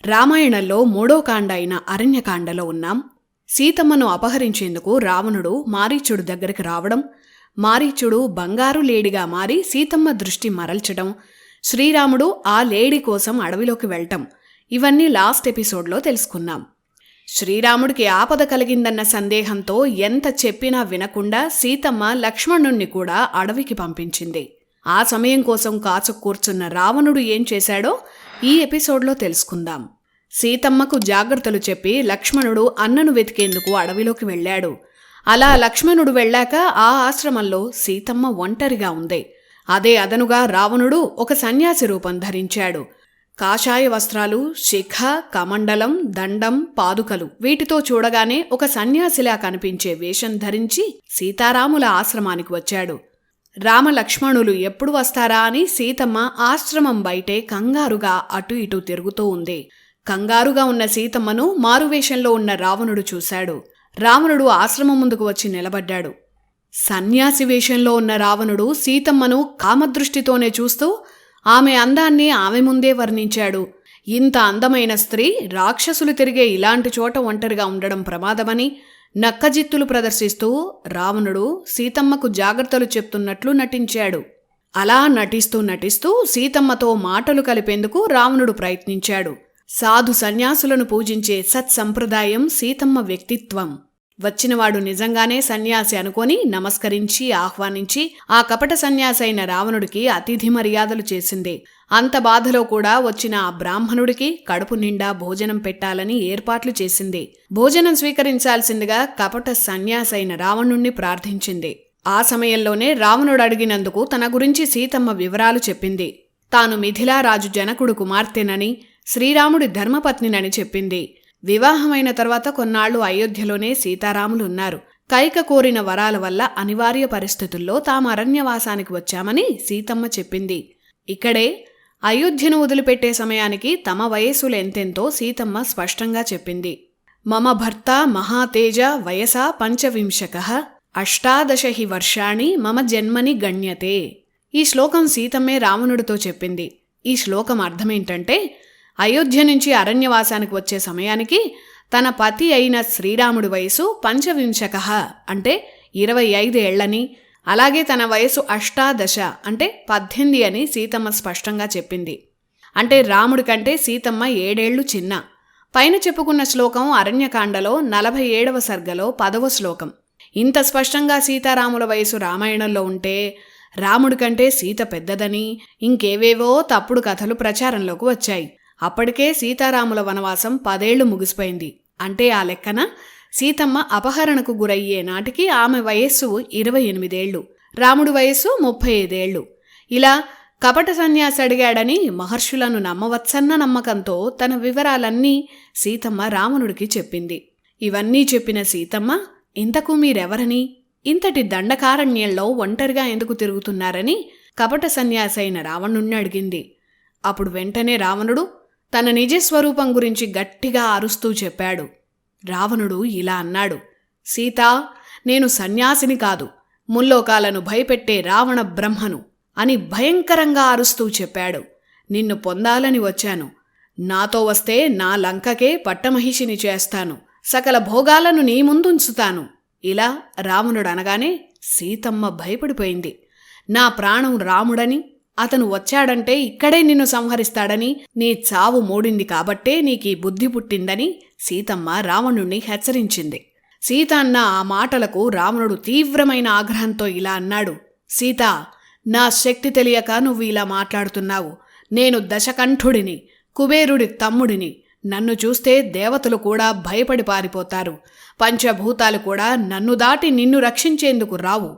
రామాయణంలో 3వ కాండ అయిన అరణ్యకాండలో ఉన్నాం. సీతమ్మను అపహరించేందుకు రావణుడు మారీచుడు దగ్గరికి రావడం, మారీచుడు బంగారు లేడిగా మారి సీతమ్మ దృష్టి మరల్చడం, శ్రీరాముడు ఆ లేడి కోసం అడవిలోకి వెళ్ళటం, ఇవన్నీ లాస్ట్ ఎపిసోడ్లో తెలుసుకున్నాం. శ్రీరాముడికి ఆపద కలిగిందన్న సందేహంతో ఎంత చెప్పినా వినకుండా సీతమ్మ లక్ష్మణుణ్ణి కూడా అడవికి పంపించింది. ఆ సమయం కోసం కాచు కూర్చున్న రావణుడు ఏం చేశాడో ఈ ఎపిసోడ్లో తెలుసుకుందాం. సీతమ్మకు జాగ్రత్తలు చెప్పి లక్ష్మణుడు అన్నను వెతికేందుకు అడవిలోకి వెళ్ళాడు. అలా లక్ష్మణుడు వెళ్ళాక ఆ ఆశ్రమంలో సీతమ్మ ఒంటరిగా ఉంది. అదే అదనుగా రావణుడు ఒక సన్యాసి రూపం ధరించాడు. కాషాయ వస్త్రాలు, శిఖ, కమండలం, దండం, పాదుకలు వీటితో చూడగానే ఒక సన్యాసిలా కనిపించే వేషం ధరించి సీతారాముల ఆశ్రమానికి వచ్చాడు. రామలక్ష్మణులు ఎప్పుడు వస్తారా అని సీతమ్మ ఆశ్రమం బయటే కంగారుగా అటు ఇటు తిరుగుతూ ఉంది. కంగారుగా ఉన్న సీతమ్మను మారువేషంలో ఉన్న రావణుడు చూశాడు. రావణుడు ఆశ్రమం ముందుకు వచ్చి నిలబడ్డాడు. సన్యాసి వేషంలో ఉన్న రావణుడు సీతమ్మను కామదృష్టితోనే చూస్తూ ఆమె అందాన్ని ఆమె ముందే వర్ణించాడు. ఇంత అందమైన స్త్రీ రాక్షసులు తిరిగే ఇలాంటి చోట ఒంటరిగా ఉండడం ప్రమాదమని నక్కజిత్తులు ప్రదర్శిస్తూ రావణుడు సీతమ్మకు జాగ్రత్తలు చెప్తున్నట్లు నటించాడు. అలా నటిస్తూ సీతమ్మతో మాటలు కలిపేందుకు రావణుడు ప్రయత్నించాడు. సాధు సన్యాసులను పూజించే సత్సంప్రదాయం సీతమ్మ వ్యక్తిత్వం. వచ్చినవాడు నిజంగానే సన్యాసి అనుకొని నమస్కరించి ఆహ్వానించి ఆ కపట సన్యాసి అయిన రావణుడికి అతిథి మర్యాదలు చేసింది. అంత బాధలో కూడా వచ్చిన ఆ బ్రాహ్మణుడికి కడుపు నిండా భోజనం పెట్టాలని ఏర్పాట్లు చేసింది. భోజనం స్వీకరించాల్సిందిగా కపట సన్యాసి అయిన రావణుణ్ణి ప్రార్థించింది. ఆ సమయంలోనే రావణుడు అడిగినందుకు తన గురించి సీతమ్మ వివరాలు చెప్పింది. తాను మిథిలారాజు జనకుడు కుమార్తెనని, శ్రీరాముడి ధర్మపత్నినని చెప్పింది. వివాహమైన తర్వాత కొన్నాళ్లు అయోధ్యలోనే సీతారాములు ఉన్నారు. కైక కోరిన వరాల వల్ల అనివార్య పరిస్థితుల్లో తాము అరణ్యవాసానికి వచ్చామని సీతమ్మ చెప్పింది. ఇక్కడే అయోధ్యను వదిలిపెట్టే సమయానికి తమ వయస్సులు ఎంతెంతో సీతమ్మ స్పష్టంగా చెప్పింది. మమ భర్త మహాతేజ వయసా 25 18 హి వర్షాణి మమ జన్మని గణ్యతే. ఈ శ్లోకం సీతమ్మే రావణుడితో చెప్పింది. ఈ శ్లోకం అర్థమేంటంటే, అయోధ్య నుంచి అరణ్యవాసానికి వచ్చే సమయానికి తన పతి అయిన శ్రీరాముడి వయసు 25 అంటే 25 ఏళ్లని, అలాగే తన వయసు 18 అంటే 18 అని సీతమ్మ స్పష్టంగా చెప్పింది. అంటే రాముడి కంటే సీతమ్మ 7 ఏళ్లు చిన్న. పైన చెప్పుకున్న శ్లోకం అరణ్యకాండలో 47వ సర్గలో 10వ శ్లోకం. ఇంత స్పష్టంగా సీతారాముల వయసు రామాయణంలో ఉంటే రాముడి కంటే సీత పెద్దదని ఇంకేవేవో తప్పుడు కథలు ప్రచారంలోకి వచ్చాయి. అప్పటికే సీతారాముల వనవాసం 10 ఏళ్లు ముగిసిపోయింది. అంటే ఆ లెక్కన సీతమ్మ అపహరణకు గురయ్యే నాటికి ఆమె వయస్సు 28 ఏళ్లు, రాముడి వయస్సు 35 ఏళ్లు. ఇలా కపట సన్యాసి అడిగాడని మహర్షులను నమ్మవచ్చన్న నమ్మకంతో తన వివరాలన్నీ సీతమ్మ రావణుడికి చెప్పింది. ఇవన్నీ చెప్పిన సీతమ్మ, ఇంతకు మీరెవరని, ఇంతటి దండకారణ్యంలో ఒంటరిగా ఎందుకు తిరుగుతున్నారని కపట సన్యాసి అయిన రావణుణ్ణి అడిగింది. అప్పుడు వెంటనే రావణుడు తన నిజస్వరూపం గురించి గట్టిగా అరుస్తూ చెప్పాడు. రావణుడు ఇలా అన్నాడు: సీతా, నేను సన్యాసిని కాదు, ముల్లోకాలను భయపెట్టే రావణ బ్రహ్మను అని భయంకరంగా అరుస్తూ చెప్పాడు. నిన్ను పొందాలని వచ్చాను. నాతో వస్తే నా లంకకే పట్టమహిషిని చేస్తాను, సకల భోగాలను నీ ముందుంచుతాను. ఇలా రావణుడు అనగానే సీతమ్మ భయపడిపోయింది. నా ప్రాణం రాముడని, అతను వచ్చాడంటే ఇక్కడే నిన్ను సంహరిస్తాడని, నీ చావు మూడింది కాబట్టే నీకీ బుద్ధి పుట్టిందని సీతమ్మ రావణుణ్ణి హెచ్చరించింది. సీత అన్న ఆ మాటలకు రావణుడు తీవ్రమైన ఆగ్రహంతో ఇలా అన్నాడు: సీతా, నా శక్తి తెలియక నువ్వు ఇలా మాట్లాడుతున్నావు. నేను దశకంఠుడిని, కుబేరుడి తమ్ముడిని. నన్ను చూస్తే దేవతలు కూడా భయపడి పారిపోతారు. పంచభూతాలు కూడా నన్ను దాటి నిన్ను రక్షించేందుకు రావు.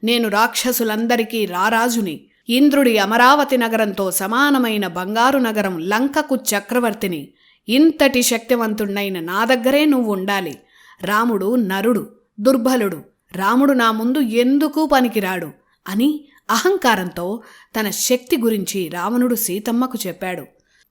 నేను రాక్షసులందరికీ రారాజుని, ఇంద్రుడి అమరావతి నగరంతో సమానమైన బంగారు నగరం లంకకు చక్రవర్తిని. ఇంతటి శక్తివంతుణ్ణైన నా దగ్గరే నువ్వు ఉండాలి. రాముడు నరుడు, దుర్బలుడు. రాముడు నా ముందు ఎందుకూ పనికిరాడు అని అహంకారంతో తన శక్తి గురించి రావణుడు సీతమ్మకు చెప్పాడు.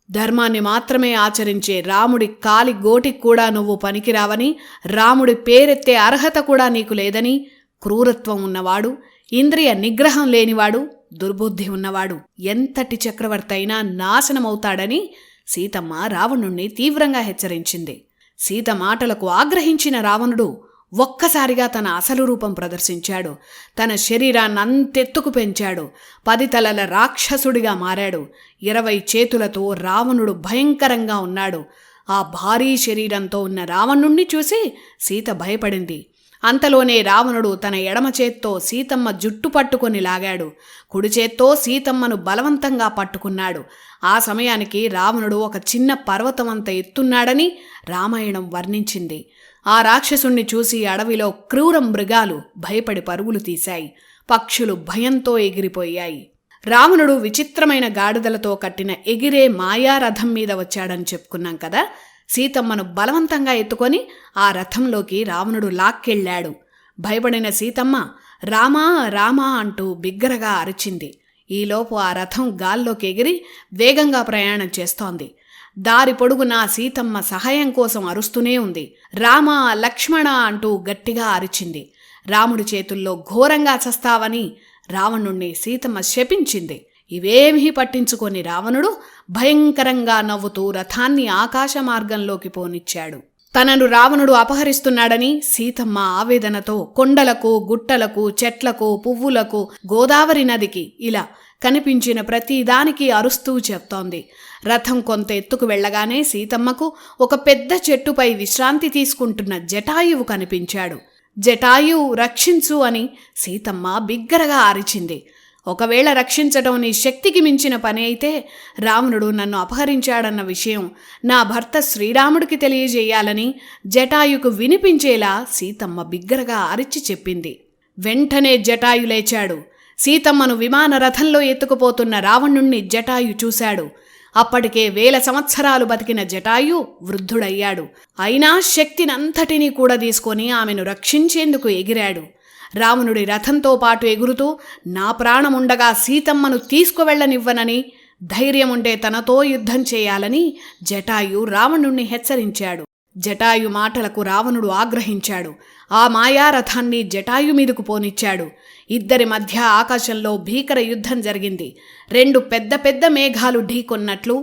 ధర్మాన్ని మాత్రమే ఆచరించే రాముడి కాలి గోటికి కూడా నువ్వు పనికిరావని, రాముడి పేరెత్తే అర్హత కూడా నీకు లేదని, క్రూరత్వం ఉన్నవాడు, ఇంద్రియ నిగ్రహం లేనివాడు, దుర్బుద్ధి ఉన్నవాడు ఎంతటి చక్రవర్తి అయినా నాశనమవుతాడని సీతమ్మ రావణుణ్ణి తీవ్రంగా హెచ్చరించింది. సీత మాటలకు ఆగ్రహించిన రావణుడు ఒక్కసారిగా తన అసలు రూపం ప్రదర్శించాడు. తన శరీరాన్నంతెత్తుకు పెంచాడు. 10 తలల రాక్షసుడిగా మారాడు. 20 చేతులతో రావణుడు భయంకరంగా ఉన్నాడు. ఆ భారీ శరీరంతో ఉన్న రావణుణ్ణి చూసి సీత భయపడింది. అంతలోనే రావణుడు తన ఎడమ చేత్తో సీతమ్మ జుట్టు పట్టుకొని లాగాడు. కుడి చేత్తో సీతమ్మను బలవంతంగా పట్టుకున్నాడు. ఆ సమయానికి రావణుడు ఒక చిన్న పర్వతమంత ఎత్తున్నాడని రామాయణం వర్ణించింది. ఆ రాక్షసుణ్ణి చూసి అడవిలో క్రూర మృగాలు భయపడి పరుగులు తీశాయి. పక్షులు భయంతో ఎగిరిపోయాయి. రావణుడు విచిత్రమైన గాడిదలతో కట్టిన ఎగిరే మాయారథం మీద వచ్చాడని చెప్పుకున్నాం కదా. సీతమ్మను బలవంతంగా ఎత్తుకొని ఆ రథంలోకి రావణుడు లాక్కెళ్లాడు. భయపడిన సీతమ్మ రామా రామా అంటూ బిగ్గరగా అరిచింది. ఈలోపు ఆ రథం గాల్లోకి ఎగిరి వేగంగా ప్రయాణం చేస్తోంది. దారి పొడుగునా సీతమ్మ సహాయం కోసం అరుస్తూనే ఉంది. రామా లక్ష్మణ అంటూ గట్టిగా అరిచింది. రాముడి చేతుల్లో ఘోరంగా చస్తావని రావణుణ్ణి సీతమ్మ శపించింది. ఇవేమీ పట్టించుకొని రావణుడు భయంకరంగా నవ్వుతూ రథాన్ని ఆకాశ మార్గంలోకి పోనిచ్చాడు. తనను రావణుడు అపహరిస్తున్నాడని సీతమ్మ ఆవేదనతో కొండలకు, గుట్టలకు, చెట్లకు, పువ్వులకు, గోదావరి నదికి ఇలా కనిపించిన ప్రతిదానికి అరుస్తూ చెప్తోంది. రథం కొంత ఎత్తుకు వెళ్లగానే సీతమ్మకు ఒక పెద్ద చెట్టుపై విశ్రాంతి తీసుకుంటున్న జటాయువు కనిపించాడు. జటాయువు రక్షించు అని సీతమ్మ బిగ్గరగా అరిచింది. ఒకవేళ రక్షించడం నీ శక్తికి మించిన పని అయితే రావణుడు నన్ను అపహరించాడన్న విషయం నా భర్త శ్రీరాముడికి తెలియజేయాలని జటాయుకు వినిపించేలా సీతమ్మ బిగ్గరగా అరిచి చెప్పింది. వెంటనే జటాయు లేచాడు. సీతమ్మను విమాన రథంలో ఎత్తుకుపోతున్న రావణుణ్ణి జటాయు చూశాడు. అప్పటికే 1000 సంవత్సరాలు బతికిన జటాయు వృద్ధుడయ్యాడు. అయినా శక్తినంతటినీ కూడా తీసుకొని ఆమెను రక్షించేందుకు ఎగిరాడు. రావణుడి రథంతో పాటు ఎగురుతూ నా ప్రాణముండగా సీతమ్మను తీసుకువెళ్లనివ్వనని, ధైర్యముంటే తనతో యుద్ధం చేయాలని జటాయు రావణుణ్ణి హెచ్చరించాడు. జటాయు మాటలకు రావణుడు ఆగ్రహించాడు. ఆ మాయారథాన్ని జటాయు మీదకు పోనిచ్చాడు. ఇద్దరి మధ్య ఆకాశంలో భీకర యుద్ధం జరిగింది. 2 పెద్ద పెద్ద మేఘాలు ఢీకొన్నట్లు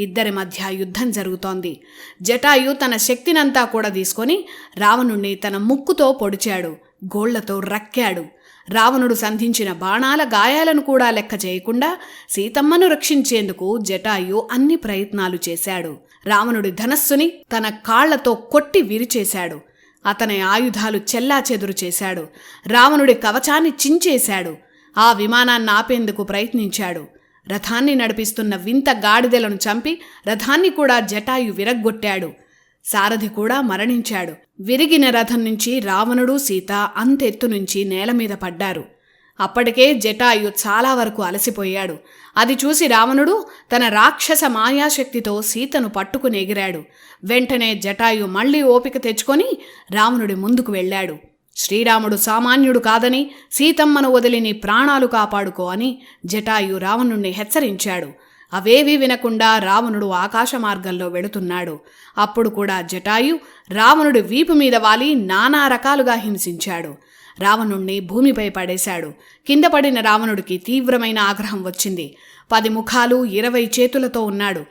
ఇద్దరి మధ్య యుద్ధం జరుగుతోంది. జటాయు తన శక్తినంతా కూడా తీసుకొని రావణుణ్ణి తన ముక్కుతో పొడిచాడు. గోళ్లతో రక్కాడు. రావణుడు సంధించిన బాణాల గాయాలను కూడా లెక్క చేయకుండా సీతమ్మను రక్షించేందుకు జటాయు అన్ని ప్రయత్నాలు చేశాడు. రావణుడి ధనస్సుని తన కాళ్లతో కొట్టి విరిచేశాడు. అతని ఆయుధాలు చెల్లాచెదురు చేశాడు. రావణుడి కవచాన్ని చించేశాడు. ఆ విమానాన్ని ఆపేందుకు ప్రయత్నించాడు. రథాన్ని నడిపిస్తున్న వింత గాడిదలను చంపి రథాన్ని కూడా జటాయు విరగ్గొట్టాడు. సారథి కూడా మరణించాడు. విరిగిన రథం నుంచి రావణుడు, సీత అంతెత్తు నుంచి నేల మీద పడ్డారు. అప్పటికే జటాయు చాలా వరకు అలసిపోయాడు. అది చూసి రావణుడు తన రాక్షస మాయాశక్తితో సీతను పట్టుకుని ఎగిరాడు. వెంటనే జటాయు మళ్లీ ఓపిక తెచ్చుకొని రావణుడి ముందుకు వెళ్ళాడు. శ్రీరాముడు సామాన్యుడు కాదని, సీతమ్మను వదిలి నీ ప్రాణాలు కాపాడుకో అని జటాయు రావణుణ్ణి హెచ్చరించాడు. అవేవీ వినకుండా రావణుడు ఆకాశ మార్గంలో వెళుతున్నాడు. అప్పుడు కూడా జటాయు రావణుడి వీపు మీద వాలి నానా రకాలుగా హింసించాడు. రావణుణ్ణి భూమిపై పడేశాడు. కింద పడిన రావణుడికి తీవ్రమైన ఆగ్రహం వచ్చింది. 10 ముఖాలు 20 చేతులతో ఉన్నాడు.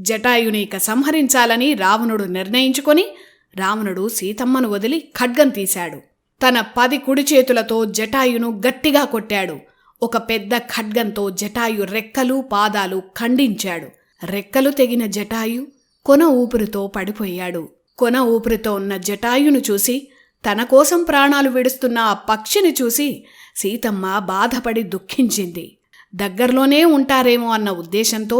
జటాయుని ఇక సంహరించాలని రావణుడు నిర్ణయించుకొని రావణుడు సీతమ్మను వదిలి ఖడ్గం తీశాడు. తన 10 కుడి చేతులతో జటాయును గట్టిగా కొట్టాడు. ఒక పెద్ద ఖడ్గంతో జటాయు రెక్కలు, పాదాలు ఖండించాడు. రెక్కలు తెగిన జటాయు కొన ఊపిరితో పడిపోయాడు. కొన ఊపిరితో ఉన్న జటాయును చూసి, తన కోసం ప్రాణాలు విడుస్తున్న ఆ పక్షిని చూసి సీతమ్మ బాధపడి దుఃఖించింది. దగ్గరలోనే ఉంటారేమో అన్న ఉద్దేశంతో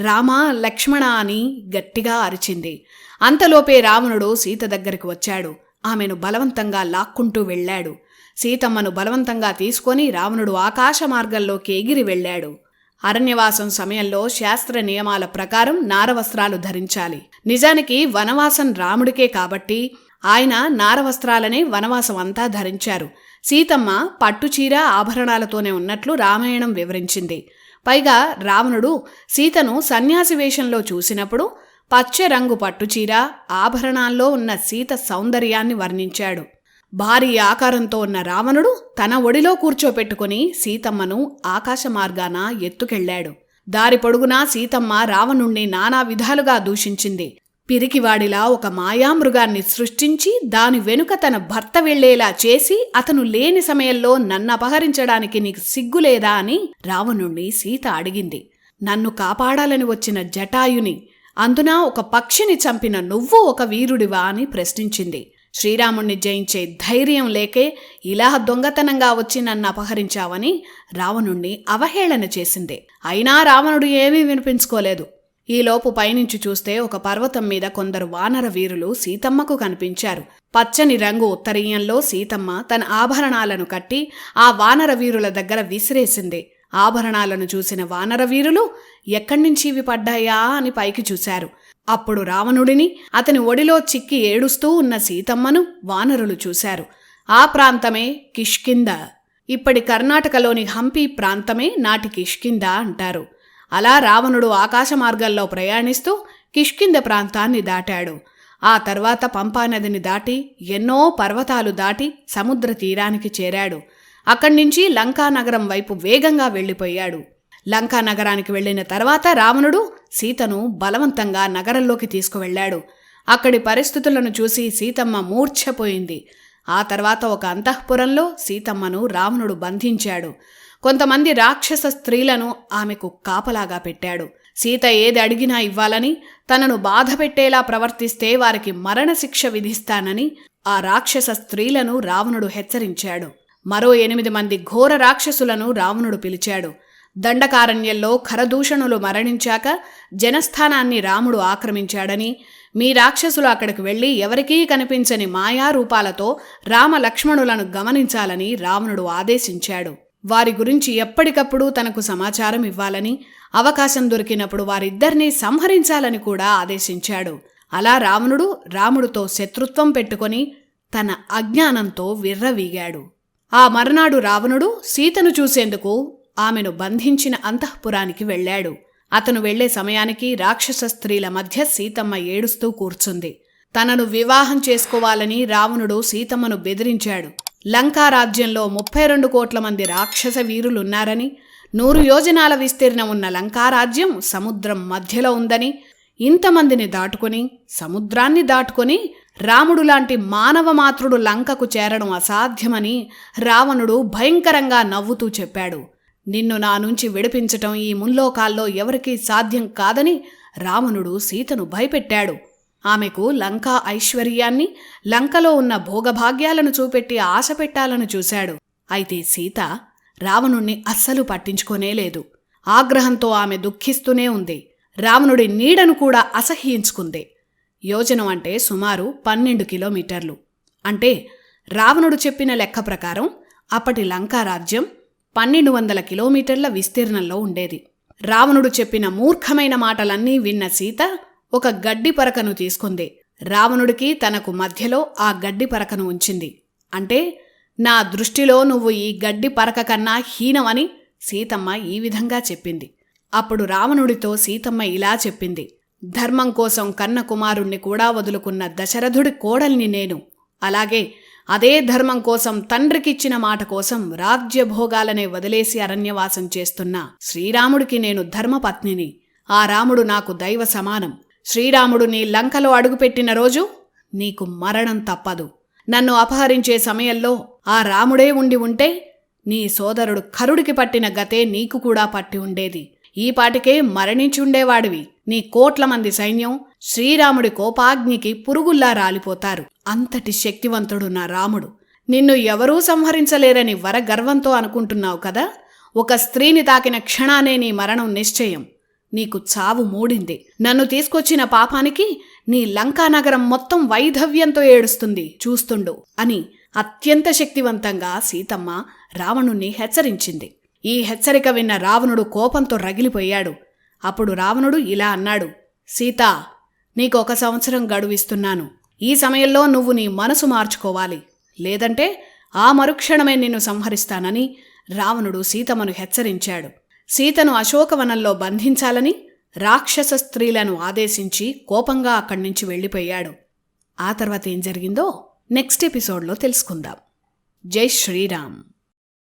రామా లక్ష్మణ అని గట్టిగా అరిచింది. అంతలోపే రావణుడు సీత దగ్గరికి వచ్చాడు. ఆమెను బలవంతంగా లాక్కుంటూ వెళ్ళాడు. సీతమ్మను బలవంతంగా తీసుకొని రావణుడు ఆకాశ మార్గంలోకి ఎగిరి వెళ్ళాడు. అరణ్యవాసం సమయంలో శాస్త్ర నియమాల ప్రకారం నారవస్త్రాలు ధరించాలి. నిజానికి వనవాసం రాముడికే కాబట్టి ఆయన నారవస్త్రాలనే వనవాసం అంతా ధరించారు. సీతమ్మ పట్టుచీర ఆభరణాలతోనే ఉన్నట్లు రామాయణం వివరించింది. పైగా రావణుడు సీతను సన్యాసి వేషంలో చూసినప్పుడు పచ్చ రంగు పట్టుచీర ఆభరణాల్లో ఉన్న సీత సౌందర్యాన్ని వర్ణించాడు. భారీ ఆకారంతో ఉన్న రావణుడు తన ఒడిలో కూర్చోపెట్టుకుని సీతమ్మను ఆకాశ మార్గాన ఎత్తుకెళ్లాడు. దారి పొడుగునా సీతమ్మ రావణుణ్ణి నానా విధాలుగా దూషించింది. పిరికివాడిలా ఒక మాయామృగాన్ని సృష్టించి దాని వెనుక తన భర్త వెళ్లేలా చేసి అతను లేని సమయంలో నన్నపహరించడానికి నీకు సిగ్గులేదా అని రావణుణ్ణి సీత అడిగింది. నన్ను కాపాడాలని వచ్చిన జటాయుని, అందున ఒక పక్షిని చంపిన నువ్వు ఒక వీరుడివా అని ప్రశ్నించింది. శ్రీరాముణ్ణి జయించే ధైర్యం లేకే ఇలా దొంగతనంగా వచ్చి నన్ను అపహరించావని రావణుణ్ణి అవహేళన చేసింది. అయినా రావణుడు ఏమీ వినిపించుకోలేదు. ఈలోపు పైనుంచి చూస్తే ఒక పర్వతం మీద కొందరు వానర వీరులు సీతమ్మకు కనిపించారు. పచ్చని రంగు ఉత్తరీయంలో సీతమ్మ తన ఆభరణాలను కట్టి ఆ వానర వీరుల దగ్గర విసిరేసింది. ఆభరణాలను చూసిన వానర వీరులు ఎక్కడ్నించి ఇవి పడ్డాయా అని పైకి చూశారు. అప్పుడు రావణుడిని, అతని ఒడిలో చిక్కి ఏడుస్తూ ఉన్న సీతమ్మను వానరులు చూశారు. ఆ ప్రాంతమే కిష్కింద. ఇప్పటి కర్ణాటకలోని హంపి ప్రాంతమే నాటి కిష్కింద అంటారు. అలా రావణుడు ఆకాశ మార్గంలో ప్రయాణిస్తూ కిష్కింద ప్రాంతాన్ని దాటాడు. ఆ తర్వాత పంపానదిని దాటి ఎన్నో పర్వతాలు దాటి సముద్ర తీరానికి చేరాడు. అక్కడ్నుంచి లంకానగరం వైపు వేగంగా వెళ్లిపోయాడు. లంకానగరానికి వెళ్లిన తర్వాత రావణుడు సీతను బలవంతంగా నగరంలోకి తీసుకువెళ్లాడు. అక్కడి పరిస్థితులను చూసి సీతమ్మ మూర్ఛపోయింది. ఆ తర్వాత ఒక అంతఃపురంలో సీతమ్మను రావణుడు బంధించాడు. కొంతమంది రాక్షస స్త్రీలను ఆమెకు కాపలాగా పెట్టాడు. సీత ఏది అడిగినా ఇవ్వాలని, తనను బాధ పెట్టేలా ప్రవర్తిస్తే వారికి మరణశిక్ష విధిస్తానని ఆ రాక్షస స్త్రీలను రావణుడు హెచ్చరించాడు. మరో 8 మంది ఘోర రాక్షసులను రావణుడు పిలిచాడు. దండకారణ్యంలో ఖరదూషణులు మరణించాక జనస్థానాన్ని రాముడు ఆక్రమించాడని, మీ రాక్షసులు అక్కడికి వెళ్లి ఎవరికీ కనిపించని మాయారూపాలతో రామలక్ష్మణులను గమనించాలని రావణుడు ఆదేశించాడు. వారి గురించి ఎప్పటికప్పుడు తనకు సమాచారం ఇవ్వాలని, అవకాశం దొరికినప్పుడు వారిద్దరినీ సంహరించాలని కూడా ఆదేశించాడు. అలా రావణుడు రాముడితో శత్రుత్వం పెట్టుకొని తన అజ్ఞానంతో విర్రవీగాడు. ఆ మర్నాడు రావణుడు సీతను చూసేందుకు ఆమెను బంధించిన అంతఃపురానికి వెళ్లాడు. అతను వెళ్లే సమయానికి రాక్షస స్త్రీల మధ్య సీతమ్మ ఏడుస్తూ కూర్చుంది. తనను వివాహం చేసుకోవాలని రావణుడు సీతమ్మను బెదిరించాడు. లంకారాజ్యంలో 32 కోట్ల మంది రాక్షస వీరులున్నారని, 100 యోజనాల విస్తీర్ణం ఉన్న లంకారాజ్యం సముద్రం మధ్యలో ఉందని, ఇంతమందిని దాటుకొని సముద్రాన్ని దాటుకొని రాముడు లాంటి మానవ మాతృడు లంకకు చేరడం అసాధ్యమని రావణుడు భయంకరంగా నవ్వుతూ చెప్పాడు. నిన్ను నా నుంచి విడిపించటం ఈ ముల్లోకాల్లో ఎవరికీ సాధ్యం కాదని రావణుడు సీతను భయపెట్టాడు. ఆమెకు లంకా ఐశ్వర్యాన్ని, లంకలో ఉన్న భోగభాగ్యాలను చూపెట్టి ఆశ పెట్టాలని చూశాడు. అయితే సీత రావణుణ్ణి అస్సలు పట్టించుకోనేలేదు. ఆగ్రహంతో ఆమె దుఃఖిస్తూనే ఉంది. రావణుడి నీడను కూడా అసహ్యించుకుంది. యోజనం అంటే సుమారు 12 కిలోమీటర్లు. అంటే రావణుడు చెప్పిన లెక్క ప్రకారం అప్పటి లంకారాజ్యం 1200 కిలోమీటర్ల విస్తీర్ణంలో ఉండేది. రావణుడు చెప్పిన మూర్ఖమైన మాటలన్నీ విన్న సీత ఒక గడ్డి పరకను తీసుకుంది. రావణుడికి తనకు మధ్యలో ఆ గడ్డి పరకను ఉంచింది. అంటే నా దృష్టిలో నువ్వు ఈ గడ్డి పరక కన్నా హీనమని సీతమ్మ ఈ విధంగా చెప్పింది. అప్పుడు రావణుడితో సీతమ్మ ఇలా చెప్పింది: ధర్మం కోసం కన్న కుమారుణ్ణి కూడా వదులుకున్న దశరథుడి కోడల్ని నేను. అలాగే అదే ధర్మం కోసం తండ్రికిచ్చిన మాట కోసం రాజ్యభోగాలనే వదిలేసి అరణ్యవాసం చేస్తున్న శ్రీరాముడికి నేను ధర్మపత్నిని. ఆ రాముడు నాకు దైవ సమానం. శ్రీరాముడు నీ లంకలో అడుగుపెట్టిన రోజు నీకు మరణం తప్పదు. నన్ను అపహరించే సమయంలో ఆ రాముడే ఉంటే నీ సోదరుడు కరుడికి పట్టిన గతే నీకు కూడా పట్టి ఉండేది. ఈ పాటికే మరణించుండేవాడివి. నీ కోట్ల మంది సైన్యం శ్రీరాముడి కోపాగ్నికి పురుగుల్లా రాలిపోతారు. అంతటి శక్తివంతుడు నా రాముడు. నిన్ను ఎవరూ సంహరించలేరని వరగర్వంతో అనుకుంటున్నావు కదా. ఒక స్త్రీని తాకిన క్షణానే నీ మరణం నిశ్చయం. నీకు చావు మూడింది. నన్ను తీసుకొచ్చిన పాపానికి నీ లంకానగరం మొత్తం వైధవ్యంతో ఏడుస్తుంది, చూస్తుండు అని అత్యంత శక్తివంతంగా సీతమ్మ రావణుణ్ణి హెచ్చరించింది. ఈ హెచ్చరిక విన్న రావణుడు కోపంతో రగిలిపోయాడు. అప్పుడు రావణుడు ఇలా అన్నాడు: సీతా, నీకు 1 సంవత్సరం గడువిస్తున్నాను. ఈ సమయంలో నువ్వు నీ మనసు మార్చుకోవాలి, లేదంటే ఆ మరుక్షణమే నిన్ను సంహరిస్తానని రావణుడు సీతమ్మను హెచ్చరించాడు. సీతను అశోకవనంలో బంధించాలని రాక్షస స్త్రీలను ఆదేశించి కోపంగా అక్కడ్నుంచి వెళ్ళిపోయాడు. ఆ తర్వాత ఏం జరిగిందో నెక్స్ట్ ఎపిసోడ్లో తెలుసుకుందాం. జై శ్రీరామ్.